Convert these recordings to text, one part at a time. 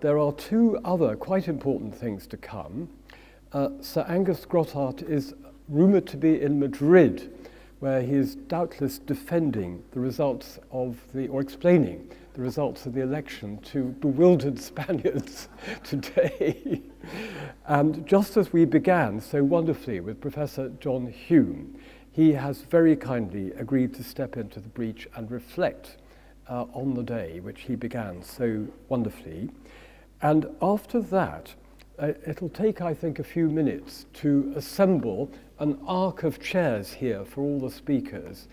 there are two other quite important things to come. Sir Angus Grottart is rumoured to be in Madrid, where he is doubtless defending the results of or explaining the results of the election to bewildered Spaniards today. And just as we began so wonderfully with Professor John Hume, he has very kindly agreed to step into the breach and reflect on the day which he began so wonderfully. And after that, it'll take, I think, a few minutes to assemble an arc of chairs here for all the speakers,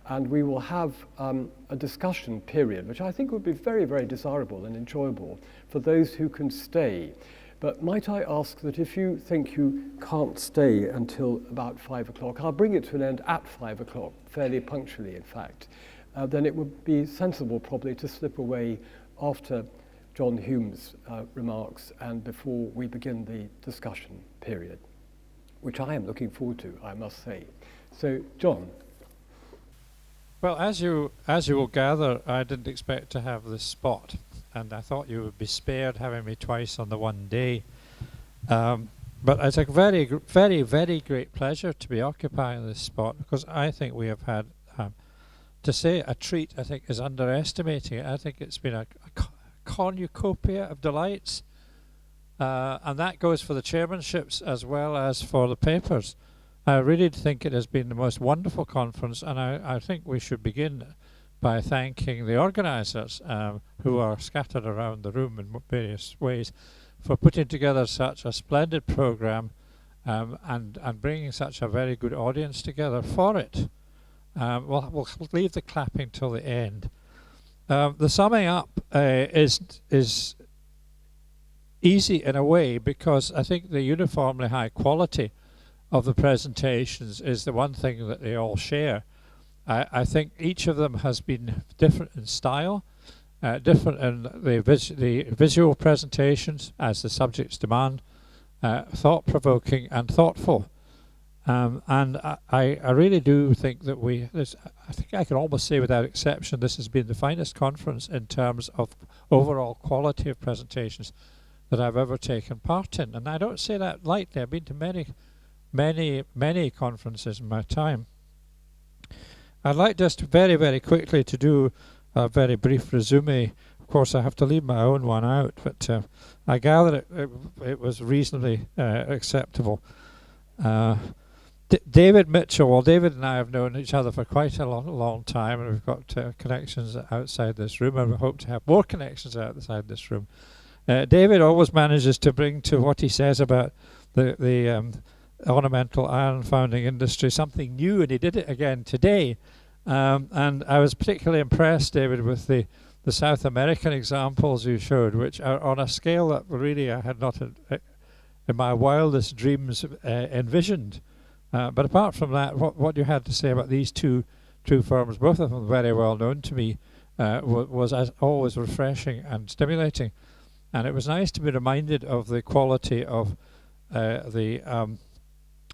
and we will have a discussion period, which I think would be very, very desirable and enjoyable for those who can stay. But might I ask that if you think you can't stay until about 5 o'clock, I'll bring it to an end at 5 o'clock, fairly punctually, in fact, then it would be sensible probably to slip away after John Hume's remarks and before we begin the discussion period, which I am looking forward to, I must say. So, John. Well, as you will gather, I didn't expect to have this spot, and I thought you would be spared having me twice on the one day. But it's a very, very, very great pleasure to be occupying this spot, because I think we have had, to say a treat, I think, is underestimating it. I think it's been a cornucopia of delights, and that goes for the chairmanships as well as for the papers. I really think it has been the most wonderful conference, and I think we should begin by thanking the organisers, who are scattered around the room in various ways, for putting together such a splendid programme and bringing such a very good audience together for it. We'll leave the clapping till the end. The summing up is easy in a way, because I think the uniformly high quality of the presentations is the one thing that they all share. I think each of them has been different in style, different in the visual presentations as the subjects demand, thought-provoking and thoughtful. And I really do think that I think I can almost say without exception, this has been the finest conference in terms of overall quality of presentations that I've ever taken part in. And I don't say that lightly. I've been to many conferences in my time. I'd like just very, very quickly to do a very brief resume. Of course, I have to leave my own one out, but I gather it was reasonably acceptable. David Mitchell, well, David and I have known each other for quite a long time, and we've got connections outside this room, and we hope to have more connections outside this room. David always manages to bring to what he says about the ornamental iron founding industry something new, and he did it again today. And I was particularly impressed, David, with the South American examples you showed, which are on a scale that really I had not in my wildest dreams envisioned. But apart from that, what you had to say about these two firms, both of them very well known to me, was as always refreshing and stimulating. And it was nice to be reminded of the quality of the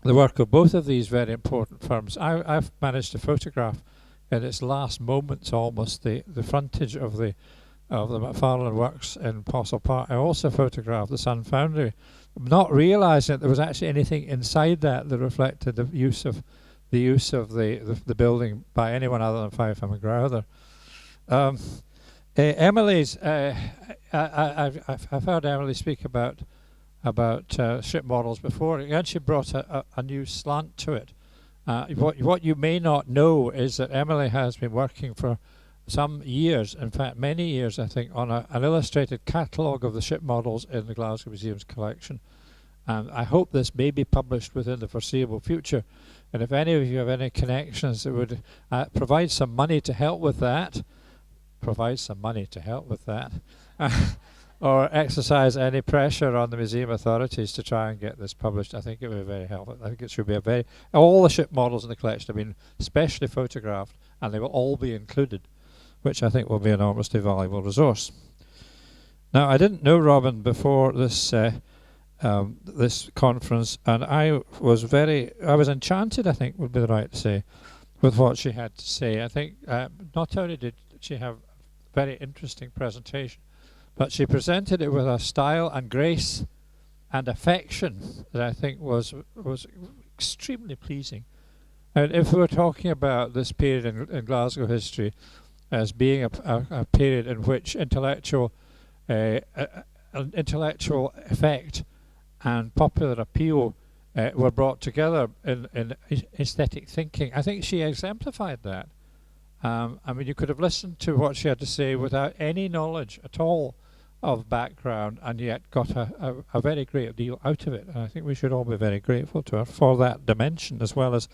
work of both of these very important firms. I've managed to photograph in its last moments almost the frontage of the McFarlane Works in Apostle Park. I also photographed the Sun Foundry, not realising that there was actually anything inside that reflected the use of the building by anyone other than Fife and McGrowther. Emily's, I've heard Emily speak about ship models before. Again, she brought a new slant to it. What you may not know is that Emily has been working for some years, in fact many years I think, on an illustrated catalogue of the ship models in the Glasgow Museum's collection. And I hope this may be published within the foreseeable future. And if any of you have any connections that would provide some money to help with that, or exercise any pressure on the museum authorities to try and get this published, I think it would be very helpful. I think it should be all the ship models in the collection have been specially photographed, and they will all be included, which I think will be an enormously valuable resource. Now, I didn't know Robin before this this conference, and I was enchanted, I think would be the right to say, with what she had to say. I think not only did she have a very interesting presentation, but she presented it with a style and grace and affection that I think was extremely pleasing. And if we're talking about this period in Glasgow history as being a period in which intellectual effect and popular appeal were brought together in aesthetic thinking, I think she exemplified that. I mean, you could have listened to what she had to say without any knowledge at all of background, and yet got a very great deal out of it. And I think we should all be very grateful to her for that dimension, as well as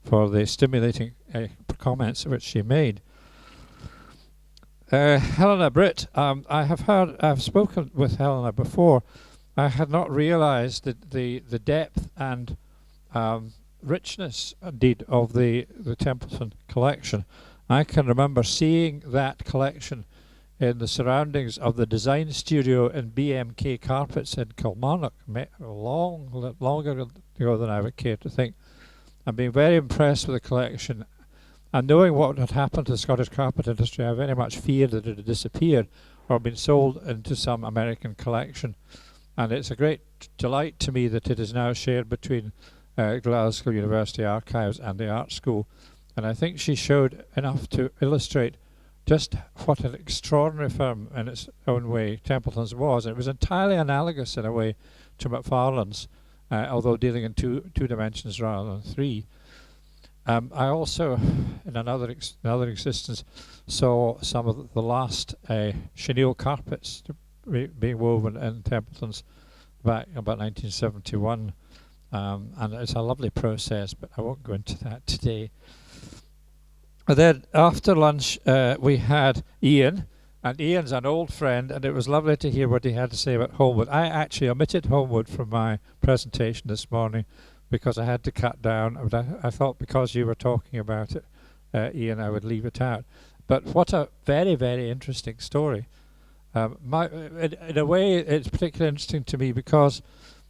for the stimulating comments which she made. Helena Britt, I've spoken with Helena before. I had not realised the depth and richness, indeed, of the Templeton collection. I can remember seeing that collection in the surroundings of the design studio in BMK Carpets in Kilmarnock, longer ago than I would care to think, and being very impressed with the collection. And knowing what had happened to the Scottish carpet industry, I very much feared that it had disappeared or been sold into some American collection. And it's a great delight to me that it is now shared between Glasgow University Archives and the Art School. And I think she showed enough to illustrate just what an extraordinary firm in its own way Templeton's was. And it was entirely analogous in a way to Macfarlane's, although dealing in two dimensions rather than three. I also, in another existence, saw some of the last chenille carpets being woven in Templeton's back about 1971. And it's a lovely process, but I won't go into that today. And then after lunch, we had Ian, and Ian's an old friend, and it was lovely to hear what he had to say about Homewood. I actually omitted Homewood from my presentation this morning because I had to cut down. But I thought because you were talking about it, Ian, I would leave it out. But what a very, very interesting story. In a way, it's particularly interesting to me because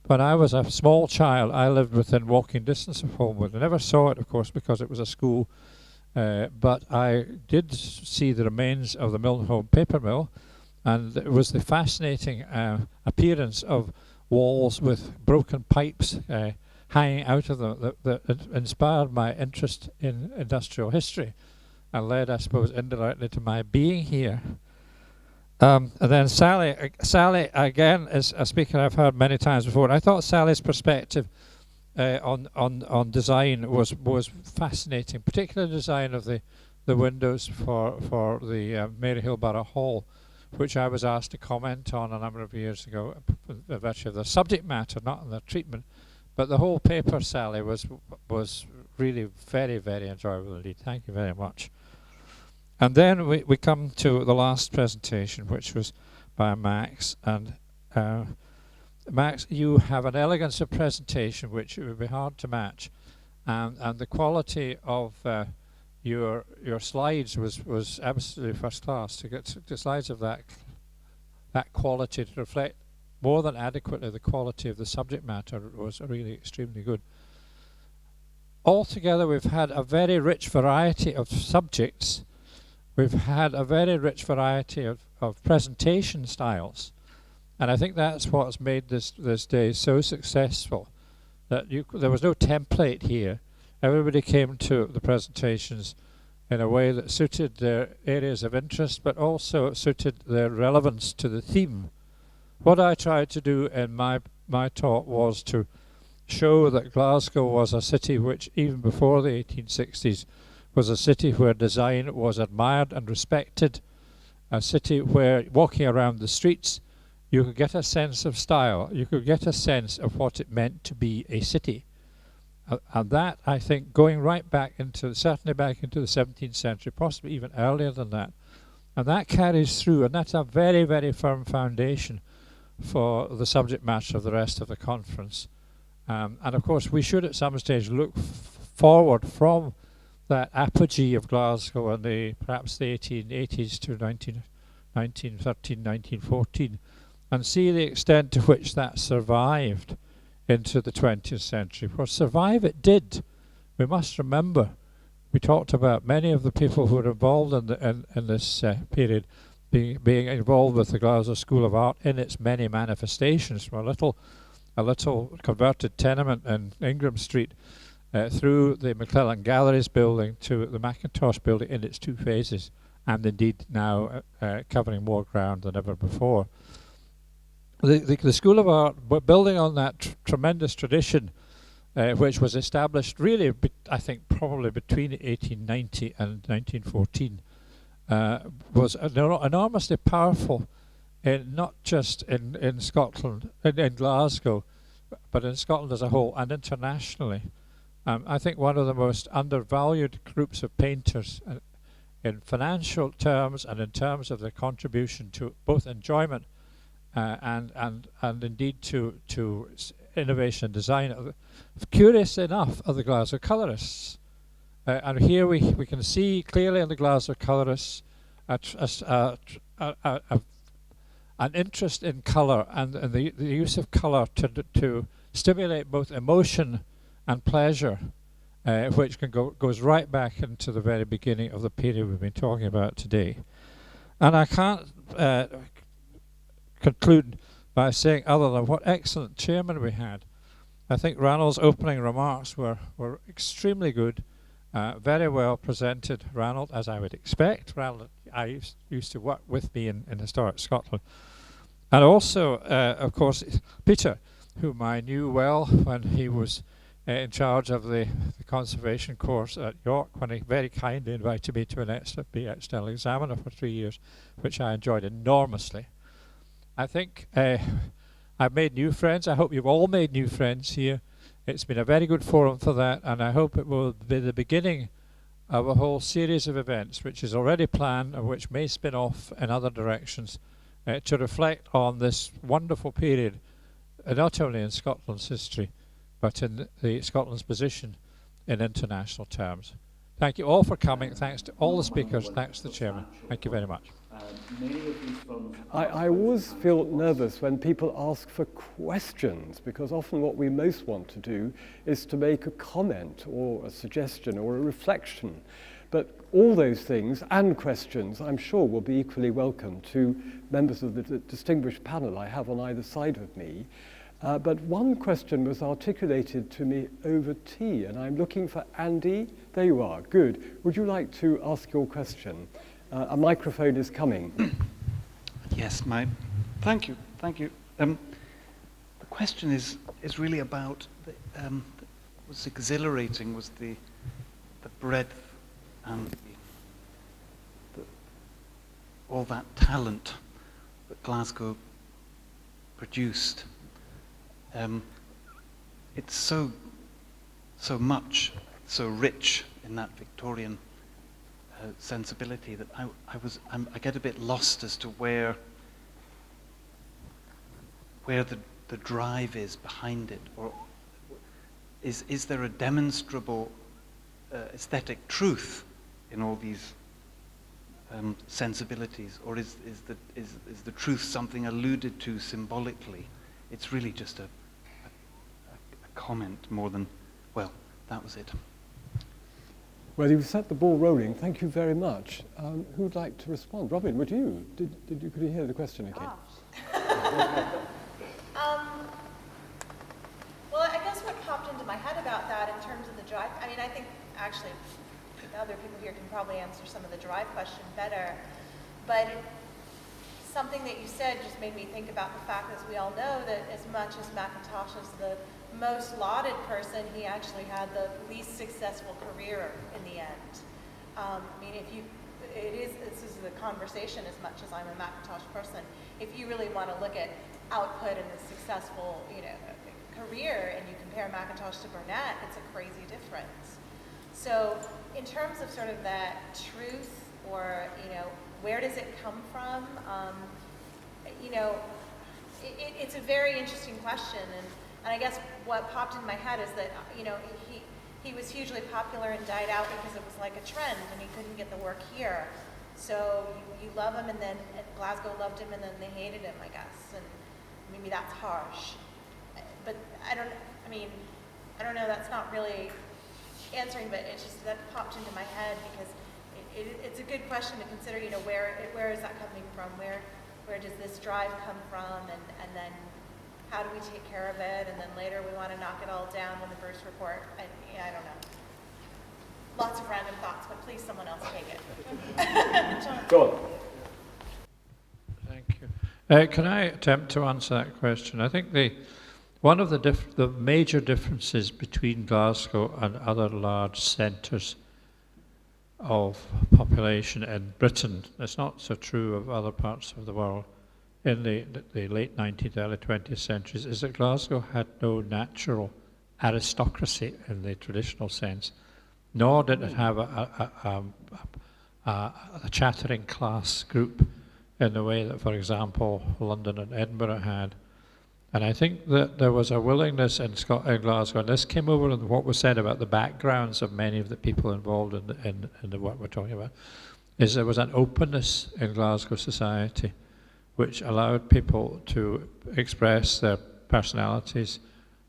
when I was a small child, I lived within walking distance of Homewood. I never saw it, of course, because it was a school. But I did see the remains of the Mildenhall paper mill, and it was the fascinating appearance of walls with broken pipes hanging out of them that inspired my interest in industrial history and led, I suppose, indirectly to my being here. And then Sally again is a speaker I've heard many times before. And I thought Sally's perspective on design was fascinating, particularly the design of the windows for the Maryhill Borough Hall, which I was asked to comment on a number of years ago, by virtue of the subject matter, not on the treatment. But the whole paper, Sally, was really very, very enjoyable indeed. Thank you very much. And then we come to the last presentation, which was by Max. And Max, you have an elegance of presentation which it would be hard to match, and the quality of your slides was absolutely first class. To get the slides of that quality to reflect more than adequately the quality of the subject matter was really extremely good. Altogether, we've had a very rich variety of subjects. We've had a very rich variety of presentation styles. And I think that's what's made this day so successful, that there was no template here. Everybody came to the presentations in a way that suited their areas of interest, but also suited their relevance to the theme. What I tried to do in my talk was to show that Glasgow was a city which, even before the 1860s, was a city where design was admired and respected, a city where, walking around the streets, you could get a sense of style. You could get a sense of what it meant to be a city. And that, I think, going right back certainly back into the 17th century, possibly even earlier than that. And that carries through, and that's a very, very firm foundation for the subject matter of the rest of the conference. And of course, we should at some stage look forward from that apogee of Glasgow in perhaps the 1880s to 1913, 1914, and see the extent to which that survived into the 20th century. For survive it did. We must remember, we talked about many of the people who were involved in this period being involved with the Glasgow School of Art in its many manifestations, from a little converted tenement in Ingram Street through the McClellan Galleries building to the Macintosh building in its two phases, and indeed now covering more ground than ever before. The School of Art, building on that tremendous tradition, which was established really, I think, probably between 1890 and 1914, was enormously powerful, not just in Scotland, in Glasgow, but in Scotland as a whole and internationally. I think one of the most undervalued groups of painters in financial terms and in terms of their contribution to both enjoyment and indeed to innovation and design. Curious enough, are the Glasgow colourists. And here we can see clearly in the Glasgow colourists an interest in colour and the use of colour to stimulate both emotion and pleasure, which goes right back into the very beginning of the period we've been talking about today. And I can't conclude by saying other than what excellent chairman we had. I think Ranald's opening remarks were extremely good, very well presented. Ranald, as I would expect. Ranald, I used to work with me in Historic Scotland. And also, of course, Peter, whom I knew well when he was in charge of the conservation course at York, when he very kindly invited me to be external examiner for 3 years, which I enjoyed enormously. I think I've made new friends. I hope you've all made new friends here. It's been a very good forum for that, and I hope it will be the beginning of a whole series of events which is already planned and which may spin off in other directions to reflect on this wonderful period, not only in Scotland's history, but in Scotland's position in international terms. Thank you all for coming. Thanks to all the speakers. Thanks to the chairman. Thank you very much. I always feel nervous when people ask for questions, because often what we most want to do is to make a comment or a suggestion or a reflection. But all those things and questions, I'm sure, will be equally welcome to members of the distinguished panel I have on either side of me. But one question was articulated to me over tea, and I'm looking for Andy. There you are. Good. Would you like to ask your question? A microphone is coming. Yes, thank you. The question is really about what's exhilarating was the breadth and all that talent that Glasgow produced. It's so much, so rich in that Victorian sensibility that I get a bit lost as to where the drive is behind it, or is there a demonstrable aesthetic truth in all these sensibilities, or is the truth something alluded to symbolically? It's really just a comment more than, well, that was it. Well, you've set the ball rolling. Thank you very much. Who'd like to respond? Robin, would you? Could you hear the question again? Well, I guess what popped into my head about that in terms of the drive, I mean, I think actually other people here can probably answer some of the drive question better, but something that you said just made me think about the fact, as we all know, that as much as Macintosh is the most lauded person, he actually had the least successful career in the end. I mean, this is the conversation as much as I'm a Macintosh person. If you really want to look at output and a successful, career, and you compare Macintosh to Burnett, it's a crazy difference. So, in terms of sort of that truth, or where does it come from? It's a very interesting question, and I guess what popped in my head is that he was hugely popular and died out because it was like a trend, and he couldn't get the work here. So you love him, and then Glasgow loved him, and then they hated him, I guess, and maybe that's harsh. But I don't know. That's not really answering, but it's just that popped into my head because it's a good question to consider, you know, where is that coming from? Where does this drive come from? And then how do we take care of it? And then later we want to knock it all down in the first report. I don't know. Lots of random thoughts, but please someone else take it. Go on. Thank you. Can I attempt to answer that question? I think one of the major differences between Glasgow and other large centres of population in Britain, it's not so true of other parts of the world, in the late 19th, early 20th centuries, is that Glasgow had no natural aristocracy in the traditional sense, nor did it have a chattering class group in the way that, for example, London and Edinburgh had. And I think that there was a willingness in Glasgow, and this came over in what was said about the backgrounds of many of the people involved in the what we're talking about, is there was an openness in Glasgow society which allowed people to express their personalities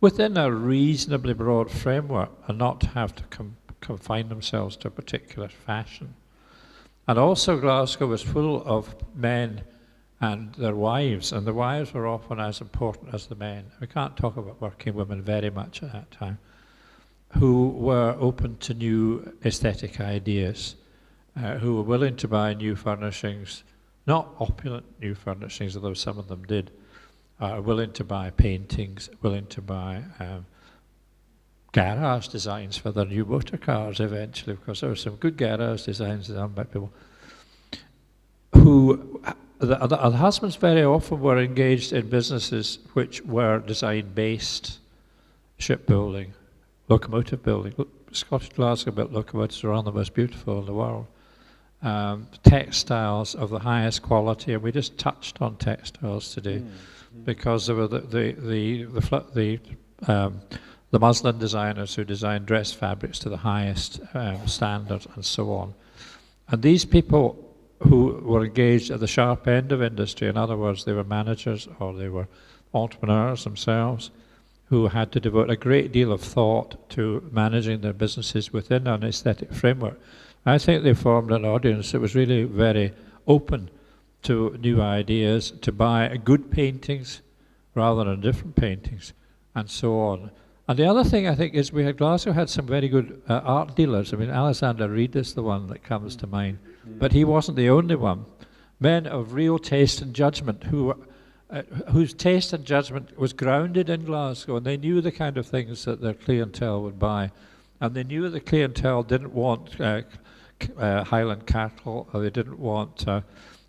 within a reasonably broad framework and not have to confine themselves to a particular fashion. And also Glasgow was full of men and their wives, and the wives were often as important as the men. We can't talk about working women very much at that time, who were open to new aesthetic ideas, who were willing to buy new furnishings, not opulent new furnishings, although some of them did, willing to buy paintings, willing to buy garage designs for their new motor cars eventually, because there were some good garage designs done by people who, the husbands very often were engaged in businesses which were design-based, shipbuilding, locomotive building. Scottish Glasgow built locomotives around the most beautiful in the world. Textiles of the highest quality, and we just touched on textiles today, because there were the muslin designers who designed dress fabrics to the highest standards and so on. And these people who were engaged at the sharp end of industry, in other words, they were managers or they were entrepreneurs themselves, who had to devote a great deal of thought to managing their businesses within an aesthetic framework. I think they formed an audience that was really very open to new ideas, to buy good paintings rather than different paintings, and so on. And the other thing I think is Glasgow had some very good art dealers. I mean, Alexander Reid is the one that comes to mind, but he wasn't the only one. Men of real taste and judgment whose taste and judgment was grounded in Glasgow, and they knew the kind of things that their clientele would buy. And they knew the clientele didn't want Highland cattle, or they didn't want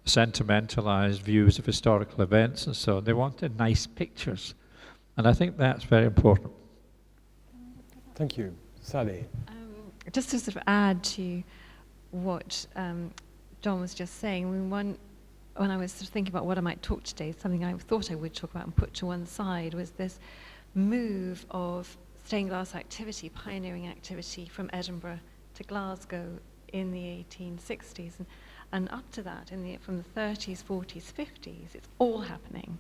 sentimentalized views of historical events and so on. They wanted nice pictures. And I think that's very important. Thank you. Sally? Just to sort of add to what John was just saying, I mean, when I was sort of thinking about what I might talk today, something I thought I would talk about and put to one side was this move of stained glass activity, pioneering activity from Edinburgh to Glasgow in the 1860s. And up to that, from the 30s, 40s, 50s, it's all happening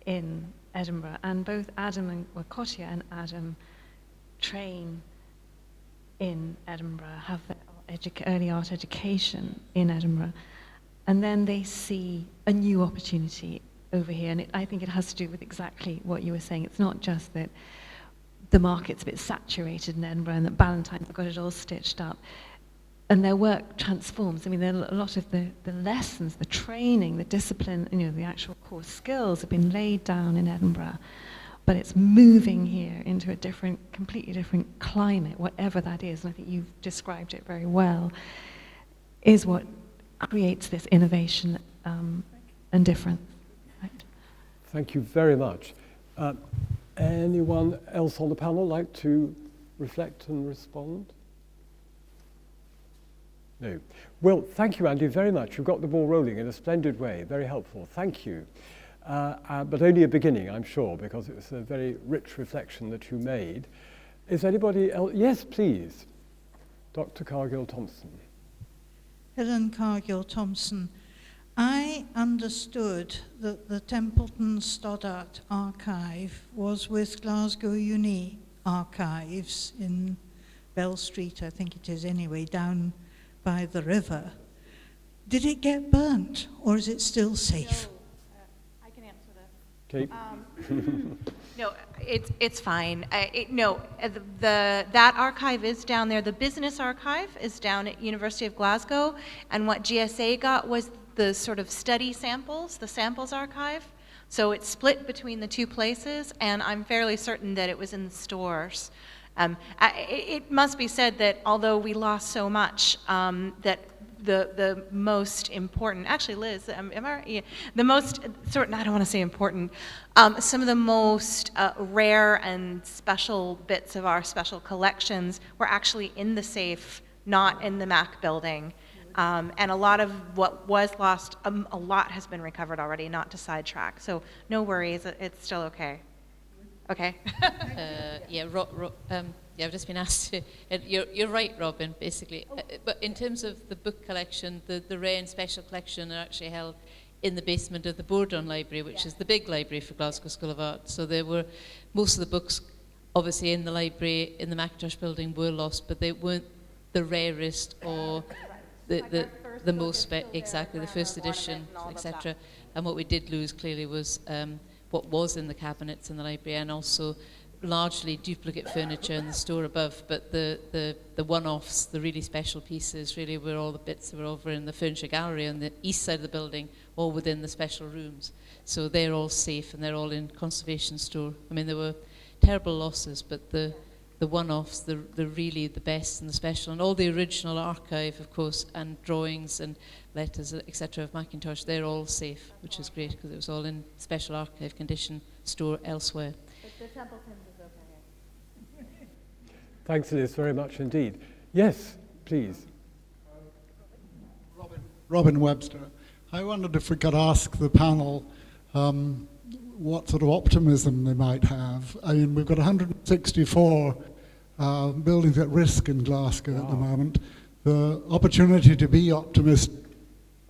in Edinburgh. And both Adam Cottier and Adam train in Edinburgh, have their early art education in Edinburgh, and then they see a new opportunity over here. And I think it has to do with exactly what you were saying. It's not just that the market's a bit saturated in Edinburgh and that Ballantyne's got it all stitched up. And their work transforms. I mean, there are a lot of the lessons, the training, the discipline, the actual core skills have been laid down in Edinburgh, but it's moving here into a completely different climate, whatever that is, and I think you've described it very well, is what creates this innovation and difference. Right? Thank you very much. Anyone else on the panel like to reflect and respond? No. Well, thank you, Andy, very much. You've got the ball rolling in a splendid way. Very helpful. Thank you. But only a beginning, I'm sure, because it was a very rich reflection that you made. Is anybody else? Yes, please. Dr. Cargill-Thompson. Helen Cargill-Thompson. I understood that the Templeton Stoddart archive was with Glasgow Uni Archives in Bell Street, I think it is anyway, down by the river. Did it get burnt, or is it still safe? I can answer that. Kate? No, it's fine. That archive is down there. The business archive is down at University of Glasgow, and what GSA got was the sort of study samples, the samples archive. So it's split between the two places, and I'm fairly certain that it was in the stores. It must be said that although we lost so much, that the most important, actually Liz, am I right? Yeah, the most, I don't want to say important, some of the most rare and special bits of our special collections were actually in the safe, not in the MAC building. And a lot of what was lost, a lot has been recovered already, not to sidetrack. So no worries, it's still okay. Okay. I've just been asked to. You're right, Robin. Basically, but in terms of the book collection, the rare and special collection are actually held in the basement of the Bordon Library, which is the big library for Glasgow School of Art. So there were most of the books, obviously, in the library in the Macintosh building were lost, but they weren't the rarest or the most exactly the first edition, etc. And what we did lose clearly was what was in the cabinets in the library, and also largely duplicate furniture in the store above, but the one-offs, the really special pieces, really were all the bits that were over in the furniture gallery on the east side of the building, all within the special rooms. So they're all safe and they're all in conservation store. I mean, there were terrible losses, but the one-offs, the really the best and the special, and all the original archive, of course, and drawings and letters, etc. of Macintosh, they're all safe, which is great because it was all in special archive condition store elsewhere. The Templetons is okay. Thanks, Liz, very much indeed. Yes, please. Robin Webster. I wondered if we could ask the panel what sort of optimism they might have. I mean, we've got 164 buildings at risk in Glasgow at the moment. The opportunity to be optimistic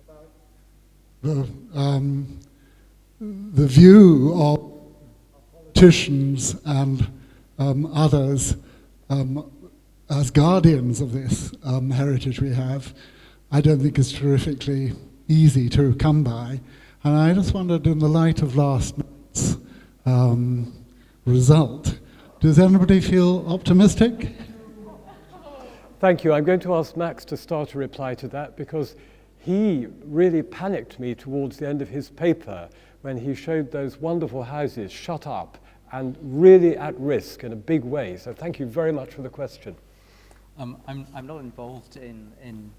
about the view of politicians and others as guardians of this heritage we have, I don't think is terrifically easy to come by. And I just wondered, in the light of last night's result, does anybody feel optimistic? Thank you. I'm going to ask Max to start a reply to that, because he really panicked me towards the end of his paper when he showed those wonderful houses shut up and really at risk in a big way. So thank you very much for the question. I'm not involved in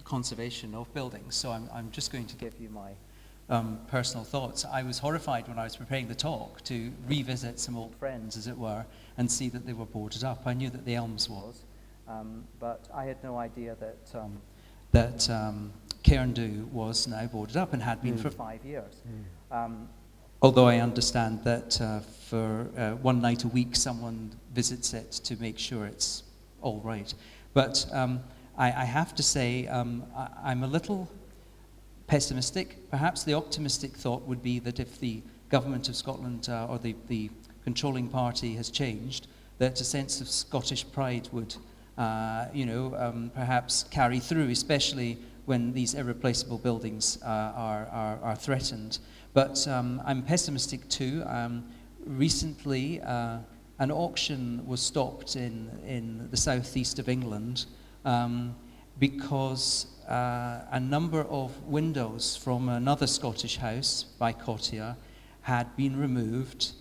conservation of buildings, so I'm just going to give you my personal thoughts. I was horrified when I was preparing the talk to revisit some old friends, as it were, and see that they were boarded up. I knew that the Elms was, but I had no idea that Cairndhu was now boarded up and had been for 5 years. Although I understand that for one night a week someone visits it to make sure it's all right. But I have to say I'm a little pessimistic. Perhaps the optimistic thought would be that if the government of Scotland or the controlling party has changed, that a sense of Scottish pride would perhaps carry through, especially when these irreplaceable buildings are threatened. But I'm pessimistic too. Recently, an auction was stopped in the southeast of England because a number of windows from another Scottish house by Cottier had been removed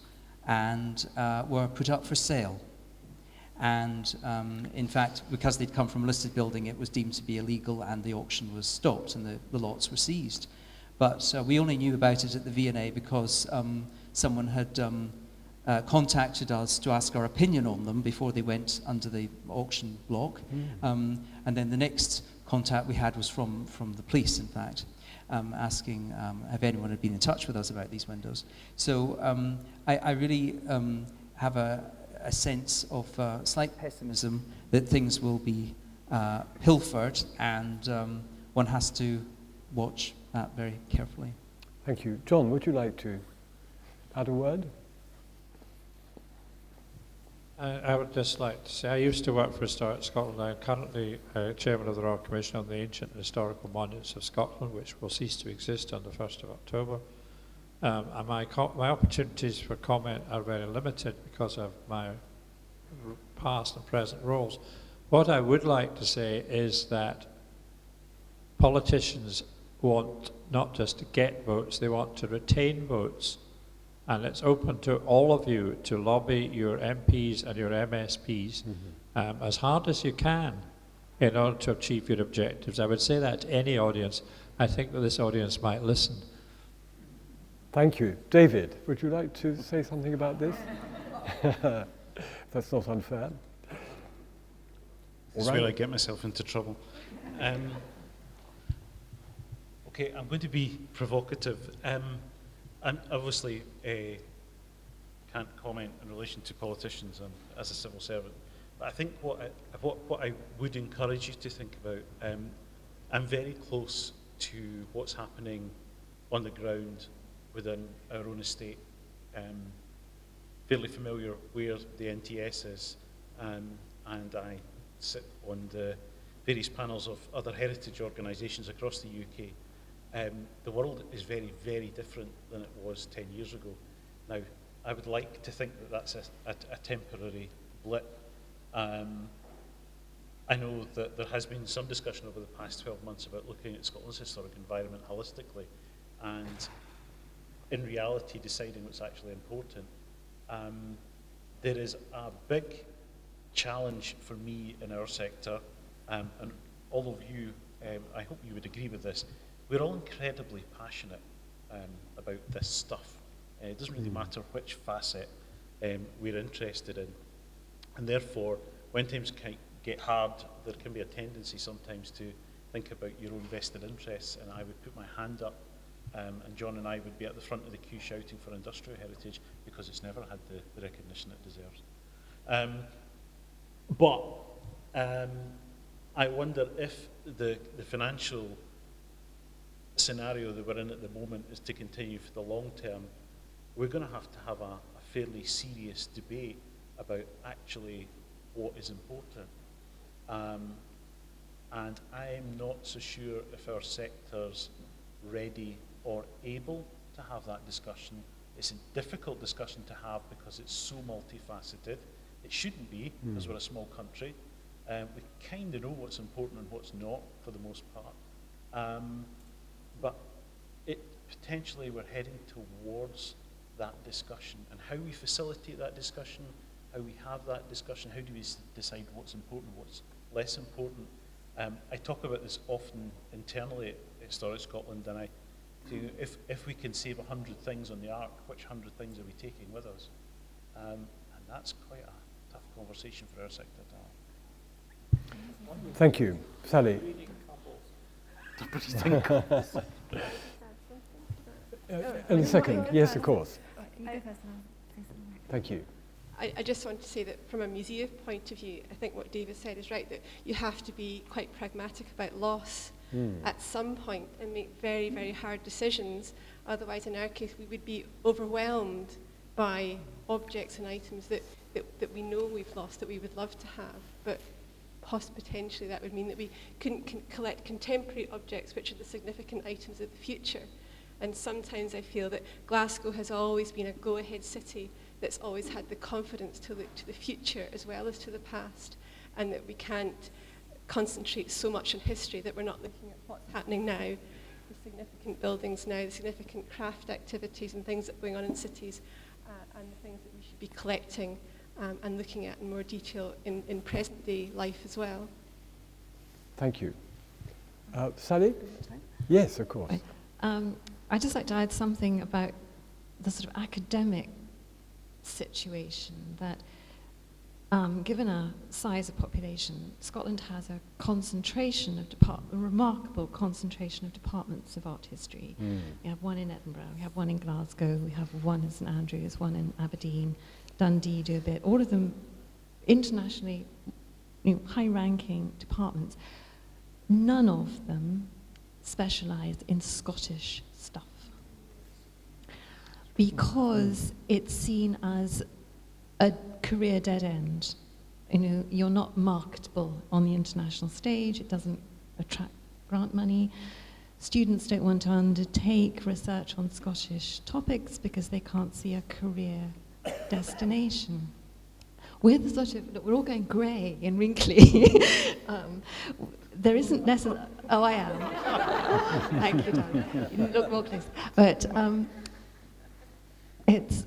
and were put up for sale. And in fact, because they'd come from a listed building, it was deemed to be illegal and the auction was stopped and the lots were seized. But we only knew about it at the V&A because someone had contacted us to ask our opinion on them before they went under the auction block. And then the next contact we had was from the police, in fact, asking if anyone had been in touch with us about these windows. So I really have a sense of slight pessimism that things will be pilfered, and one has to watch that very carefully. Thank you. John, would you like to add a word? I would just like to say, I used to work for Historic Scotland. I'm currently chairman of the Royal Commission on the Ancient and Historical Monuments of Scotland, which will cease to exist on the 1st of October. And my opportunities for comment are very limited because of my past and present roles. What I would like to say is that politicians want not just to get votes, they want to retain votes. And it's open to all of you to lobby your MPs and your MSPs as hard as you can in order to achieve your objectives. I would say that to any audience. I think that this audience might listen. Thank you. David, would you like to say something about this? That's not unfair. This is where I get myself into trouble. Okay, I'm going to be provocative. I obviously can't comment in relation to politicians and as a civil servant, but I think what I would encourage you to think about, I'm very close to what's happening on the ground within our own estate, fairly familiar where the NTS is, and I sit on the various panels of other heritage organisations across the UK. The world is very, very different than it was 10 years ago. Now, I would like to think that that's a temporary blip. I know that there has been some discussion over the past 12 months about looking at Scotland's historic environment holistically and in reality deciding what's actually important. There is a big challenge for me in our sector, and all of you, I hope you would agree with this. We're all incredibly passionate about this stuff. It doesn't really matter which facet we're interested in. And therefore, when times get hard, there can be a tendency sometimes to think about your own vested interests, and I would put my hand up, and John and I would be at the front of the queue shouting for industrial heritage because it's never had the recognition it deserves. But I wonder if the financial scenario that we're in at the moment is to continue for the long term, we're going to have a fairly serious debate about actually what is important. And I'm not so sure if our sector's ready or able to have that discussion. It's a difficult discussion to have because it's so multifaceted. It shouldn't be, because we're a small country. We kind of know what's important and what's not, for the most part. But potentially we're heading towards that discussion, and how we facilitate that discussion, how we have that discussion, how do we decide what's important, what's less important. I talk about this often internally at Historic Scotland, and if we can save 100 things on the Ark, which 100 things are we taking with us? And that's quite a tough conversation for our sector to have. Thank you. Sally. In a second, yes, of course. Thank you. I just want to say that from a museum point of view, I think what David said is right, that you have to be quite pragmatic about loss at some point and make very, very hard decisions. Otherwise, in our case, we would be overwhelmed by objects and items that we know we've lost, that we would love to have, but potentially that would mean that we couldn't collect contemporary objects, which are the significant items of the future. And sometimes I feel that Glasgow has always been a go-ahead city that's always had the confidence to look to the future as well as to the past, and that we can't concentrate so much on history that we're not looking at what's happening now, the significant buildings now, the significant craft activities and things that are going on in cities, and the things that we should be collecting and looking at in more detail in present-day life as well. Thank you. Sally? Yes, of course. I'd just like to add something about the sort of academic situation that, given our size of population, Scotland has a concentration of a remarkable concentration of departments of art history. We have one in Edinburgh, we have one in Glasgow, we have one in St Andrews, one in Aberdeen, Dundee do a bit, all of them internationally high-ranking departments. None of them specialise in Scottish stuff because it's seen as a career dead end. You know, you're not marketable on the international stage. It doesn't attract grant money. Students don't want to undertake research on Scottish topics because they can't see a career destination. We're the sort of, look, we're all going grey and wrinkly. There isn't necessarily, oh, I am. Thank you, darling. You look more close. But it's,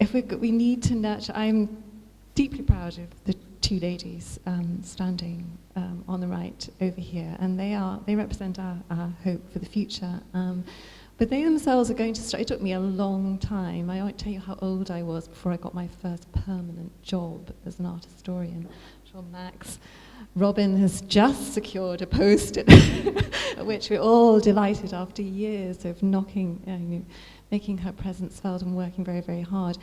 if we need to nurture, I'm deeply proud of the two ladies standing on the right over here, and they represent our hope for the future. But they themselves are going to start. It took me a long time. I won't tell you how old I was before I got my first permanent job as an art historian. I'm sure Max, Robin has just secured a post at which we're all delighted after years of making her presence felt and working very, very hard.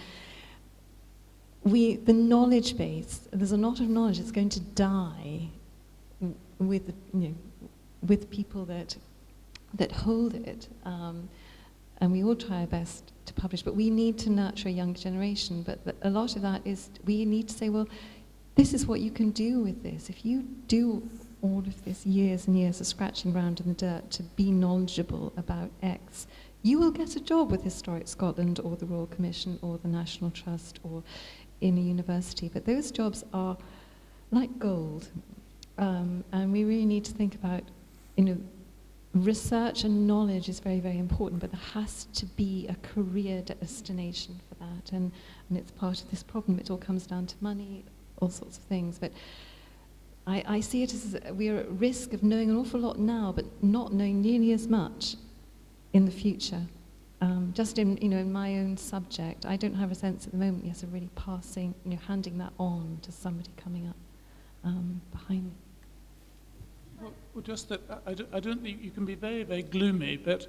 The knowledge base, there's a lot of knowledge that's going to die with, with people that hold it. And we all try our best to publish, but we need to nurture a younger generation. But a lot of that is, we need to say, well, this is what you can do with this. If you do all of this years and years of scratching around in the dirt to be knowledgeable about X, you will get a job with Historic Scotland or the Royal Commission or the National Trust or in a university. But those jobs are like gold. And we really need to think about, research and knowledge is very, very important, but there has to be a career destination for that. And it's part of this problem. It all comes down to money, all sorts of things. But I see it as we're at risk of knowing an awful lot now, but not knowing nearly as much in the future. Just in my own subject, I don't have a sense at the moment, yes, of really passing, handing that on to somebody coming up behind me. Well, just that I don't think you can be very, very gloomy, but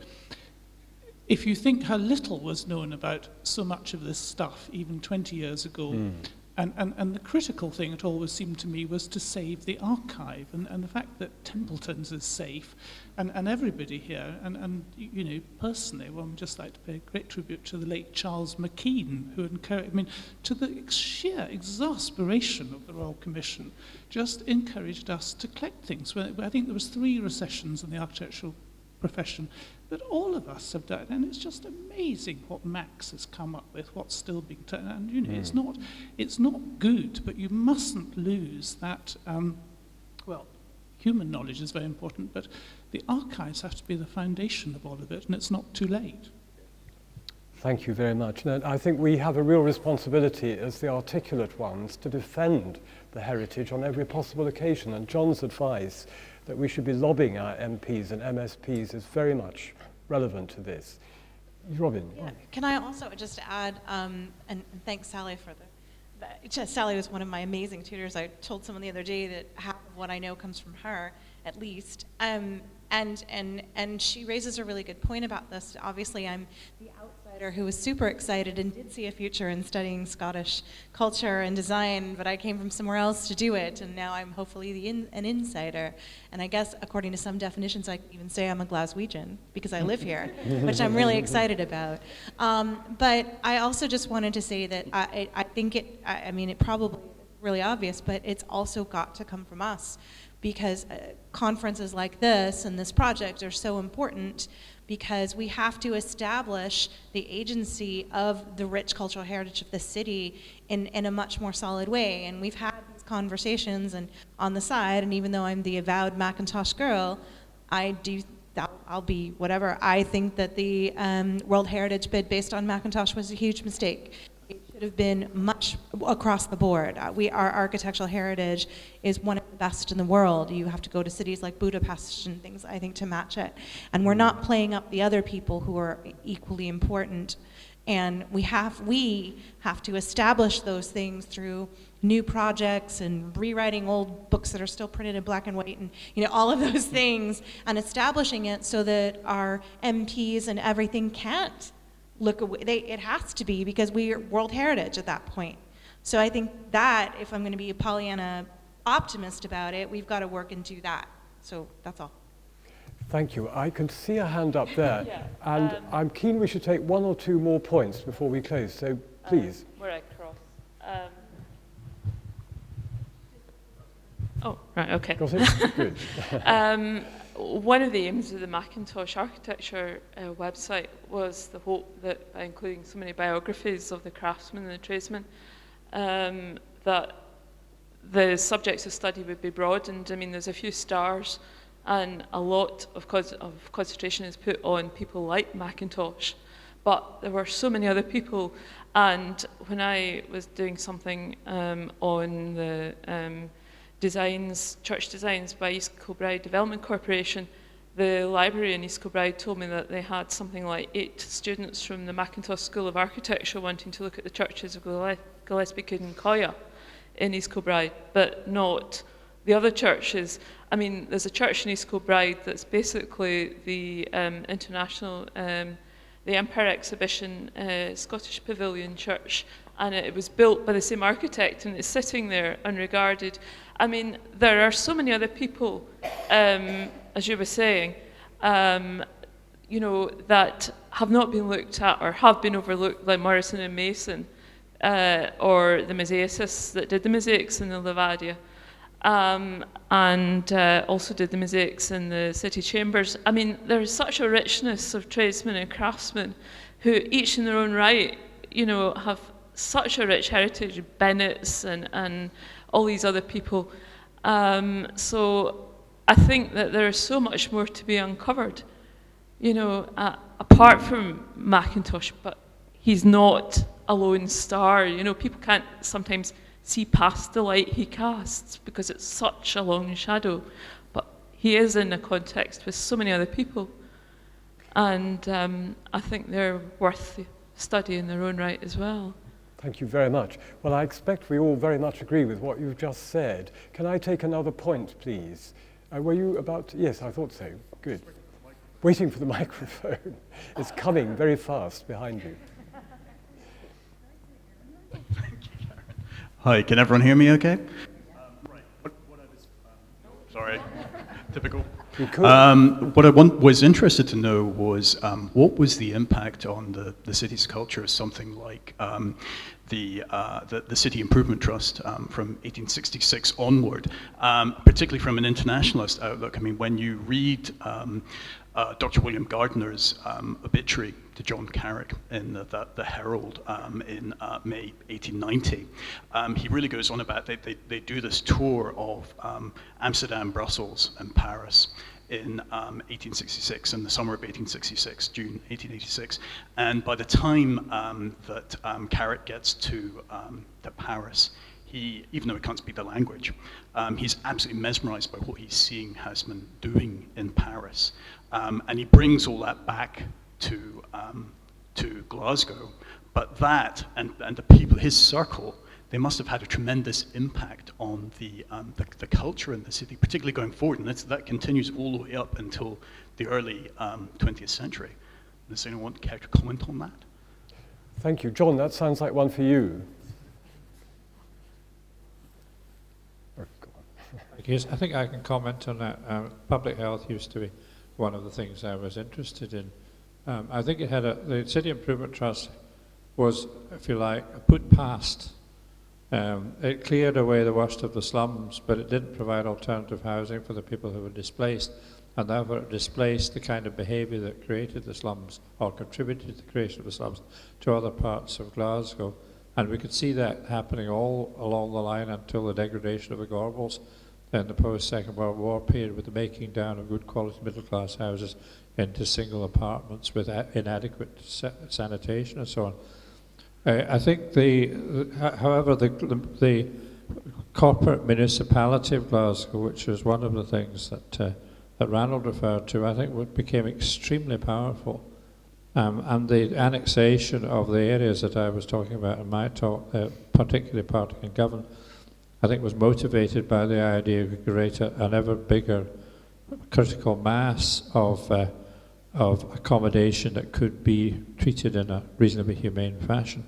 if you think how little was known about so much of this stuff even 20 years ago, and the critical thing, it always seemed to me, was to save the archive, and the fact that Templeton's is safe, and everybody here, and personally, well, I'd just like to pay a great tribute to the late Charles McKean, who encouraged, to the sheer exasperation of the Royal Commission, just encouraged us to collect things. I think there was 3 recessions in the architectural profession that all of us have done, and it's just amazing what Max has come up with, what's still being done. And it's not good, but you mustn't lose that. Human knowledge is very important, but the archives have to be the foundation of all of it, and it's not too late. Thank you very much. And I think we have a real responsibility as the articulate ones to defend the heritage on every possible occasion. And John's advice that we should be lobbying our MPs and MSPs is very much relevant to this. Robin. Yeah. Can I also just add, and thanks Sally for Sally was one of my amazing tutors. I told someone the other day that half of what I know comes from her, at least. And she raises a really good point about this. Obviously, I'm the outsider who was super excited and did see a future in studying Scottish culture and design, but I came from somewhere else to do it, and now I'm hopefully an insider. And I guess, according to some definitions, I can even say I'm a Glaswegian, because I live here, which I'm really excited about. But I also just wanted to say that I think it probably is really obvious, but it's also got to come from us, because conferences like this and this project are so important, because we have to establish the agency of the rich cultural heritage of the city in a much more solid way. And we've had these conversations and on the side, and even though I'm the avowed Macintosh girl, I'll be whatever. I think that the World Heritage bid based on Macintosh was a huge mistake. It should have been much across the board. Our architectural heritage is one of the best in the world. You have to go to cities like Budapest and things, I think, to match it. And we're not playing up the other people who are equally important. And we have to establish those things through new projects and rewriting old books that are still printed in black and white, and all of those things, and establishing it so that our MPs and everything can't look away. It has to be, because we're World Heritage at that point. So I think that, if I'm going to be a Pollyanna optimist about it, we've got to work and do that. So that's all. Thank you. I can see a hand up there, and I'm keen we should take 1 or 2 more points before we close, so please. Where I cross. Oh, right, okay. Good. One of the aims of the Macintosh architecture website was the hope that by including so many biographies of the craftsmen and the tradesmen, that the subjects of study would be broadened. I mean, there's a few stars, and a lot of concentration is put on people like Macintosh, but there were so many other people. And when I was doing something on the church designs by East Kilbride Development Corporation, the library in East Kilbride told me that they had something like 8 students from the Macintosh School of Architecture wanting to look at the churches of Gillespie and Coya in East Kilbride, but not the other churches. I mean, there's a church in East Kilbride that's basically the international, the Empire Exhibition Scottish Pavilion Church, and it was built by the same architect, and it's sitting there unregarded. I mean, there are so many other people, as you were saying, you know, that have not been looked at or have been overlooked, like Morrison and Mason, or the mosaicists that did the mosaics in the Levadia, and also did the mosaics in the city chambers. I mean, there's such a richness of tradesmen and craftsmen who each in their own right, you know, have such a rich heritage, Bennetts and all these other people. So I think that there is so much more to be uncovered, you know, apart from Macintosh, but he's not a lone star. You know, people can't sometimes see past the light he casts because it's such a long shadow, but he is in a context with so many other people, and I think they're worth study in their own right as well. Thank you very much. Well, I expect we all very much agree with what you've just said. Can I take another point, please? Were you about to? Yes, I thought so. Good. Waiting for the microphone. It's coming very fast behind you. Hi, can everyone hear me okay? Right. Sorry, typical. What I was interested to know was what was the impact on the city's culture of something like the City Improvement Trust from 1866 onward, particularly from an internationalist outlook. I mean, when you read Dr. William Gardner's obituary to John Carrick in the Herald in May 1890, he really goes on about they do this tour of Amsterdam, Brussels, and Paris in 1866, in the summer of 1866, June 1886, and by the time that Carrick gets to Paris, he, even though he can't speak the language, he's absolutely mesmerized by what he's seeing Haussmann doing in Paris, and he brings all that back to Glasgow. But that and the people, his circle, they must have had a tremendous impact on the culture in the city, particularly going forward, and that continues all the way up until the early 20th century. Does anyone care to comment on that? Thank you. John, that sounds like one for you. I think I can comment on that. Public health used to be one of the things I was interested in. I think it had the City Improvement Trust was, if you like, put past. It cleared away the worst of the slums, but it didn't provide alternative housing for the people who were displaced, and therefore it displaced the kind of behaviour that created the slums, or contributed to the creation of the slums, to other parts of Glasgow. And we could see that happening all along the line until the degradation of the Gorbals in the post-Second World War period, with the making down of good quality middle-class houses into single apartments with inadequate sanitation and so on. I think however, the corporate municipality of Glasgow, which was one of the things that Ranald referred to, I think became extremely powerful. And the annexation of the areas that I was talking about in my talk, particularly Partick and Govan, I think was motivated by the idea of an ever bigger critical mass of accommodation that could be treated in a reasonably humane fashion.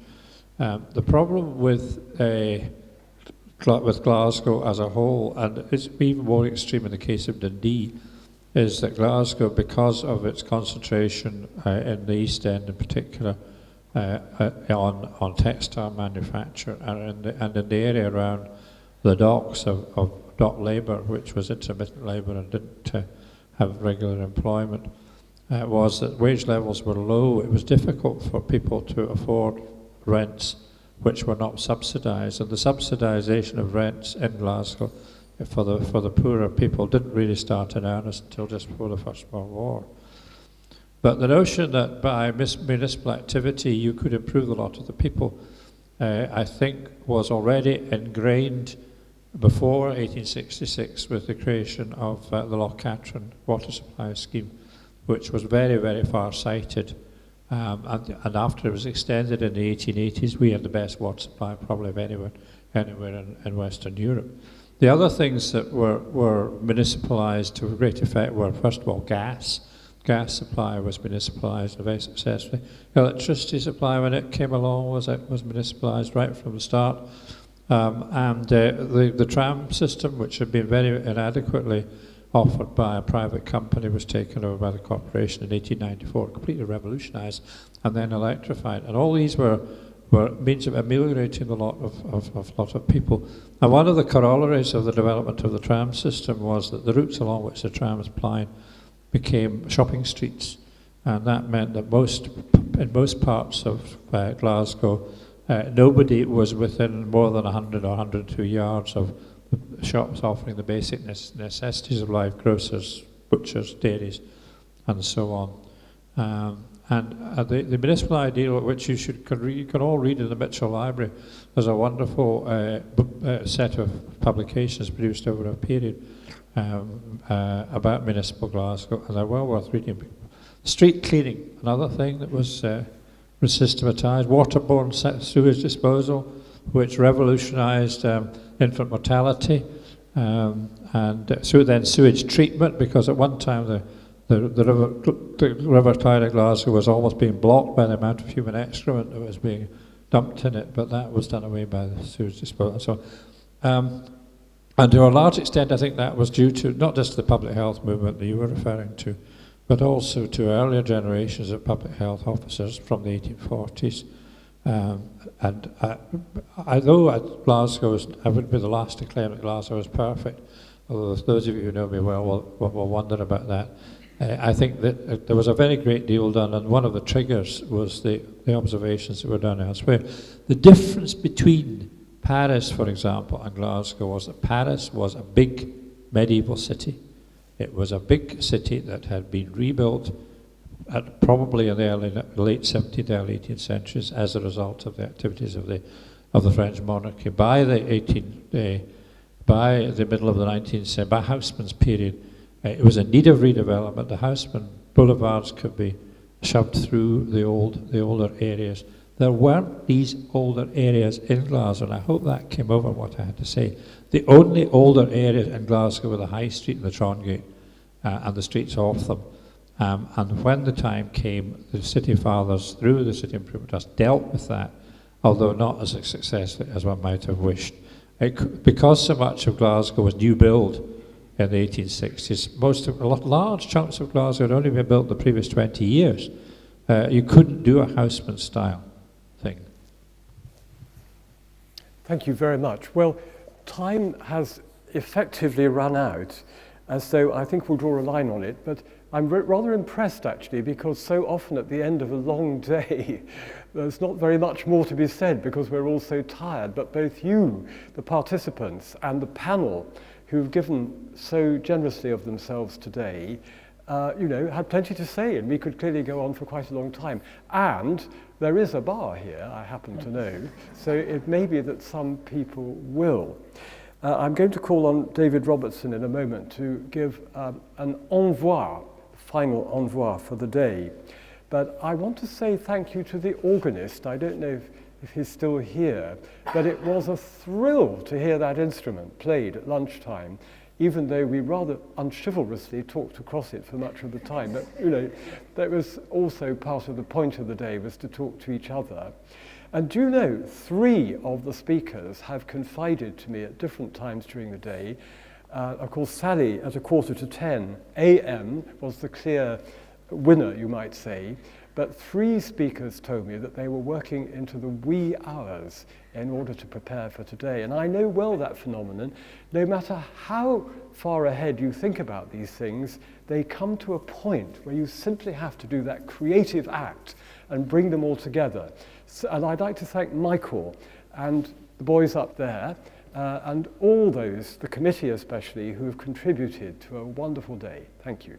The problem with Glasgow as a whole, and it's even more extreme in the case of Dundee, is that Glasgow, because of its concentration in the East End in particular, on textile manufacture and in the area around the docks of dock labour, which was intermittent labour and didn't have regular employment, was that wage levels were low. It was difficult for people to afford rents which were not subsidised, and the subsidisation of rents in Glasgow for the poorer people didn't really start in earnest until just before the First World War. But the notion that by municipal activity you could improve the lot of the people, I think was already ingrained before 1866 with the creation of the Loch Catron water supply scheme, which was very, very far-sighted. And after it was extended in the 1880s, we had the best water supply probably of anywhere in Western Europe. The other things that were municipalised to a great effect were, first of all, gas. Gas supply was municipalised very successfully. Electricity supply, when it came along, was municipalised right from the start. The tram system, which had been very inadequately offered by a private company, was taken over by the corporation in 1894, completely revolutionised, and then electrified. And all these were means of ameliorating the lot of people. And one of the corollaries of the development of the tram system was that the routes along which the trams plied became shopping streets, and that meant that in most parts of Glasgow, nobody was within more than 100 or 102 yards of shops offering the basic necessities of life: grocers, butchers, dairies, and so on. The municipal ideal, which you can all read in the Mitchell Library, there's a wonderful set of publications produced over a period about municipal Glasgow, and they're well worth reading. Street cleaning, another thing that was systematized. Waterborne sewage disposal, which revolutionized infant mortality, and then sewage treatment, because at one time the River Clyde at Glasgow was almost being blocked by the amount of human excrement that was being dumped in it, but that was done away by the sewage disposal. So, and to a large extent, I think that was due to not just the public health movement that you were referring to, but also to earlier generations of public health officers from the 1840s. Although at Glasgow, I would be the last to claim that Glasgow was perfect, although those of you who know me well will wonder about that. I think that there was a very great deal done, and one of the triggers was the observations that were done elsewhere. The difference between Paris, for example, and Glasgow was that Paris was a big medieval city. It was a big city that had been rebuilt probably in the late 17th, early 18th centuries as a result of the activities of the French monarchy. By the middle of the 19th century, by Haussmann's period, it was in need of redevelopment. The Haussmann boulevards could be shoved through the older areas. There weren't these older areas in Glasgow, and I hope that came over what I had to say. The only older area in Glasgow were the High Street and the Trongate, and the streets off them. And when the time came, the city fathers, through the City Improvement Trust, dealt with that, although not as successfully as one might have wished. Because so much of Glasgow was new build in the 1860s, large chunks of Glasgow had only been built the previous 20 years. You couldn't do a Haussmann style thing. Thank you very much. Well, time has effectively run out, and so I think we'll draw a line on it, but I'm rather impressed actually, because so often at the end of a long day there's not very much more to be said because we're all so tired, but both you, the participants, and the panel who've given so generously of themselves today, had plenty to say, and we could clearly go on for quite a long time. And there is a bar here, I happen to know, so it may be that some people will. I'm going to call on David Robertson in a moment to give an envoi, final envoi for the day. But I want to say thank you to the organist. I don't know if he's still here, but it was a thrill to hear that instrument played at lunchtime, even though we rather unchivalrously talked across it for much of the time. But, that was also part of the point of the day, was to talk to each other. And do you know, 3 of the speakers have confided to me at different times during the day. Of course, Sally at 9:45 a.m. was the clear winner, you might say. But 3 speakers told me that they were working into the wee hours in order to prepare for today. And I know well that phenomenon. No matter how far ahead you think about these things, they come to a point where you simply have to do that creative act and bring them all together. So, and I'd like to thank Michael and the boys up there, and all those, the committee especially, who have contributed to a wonderful day. Thank you.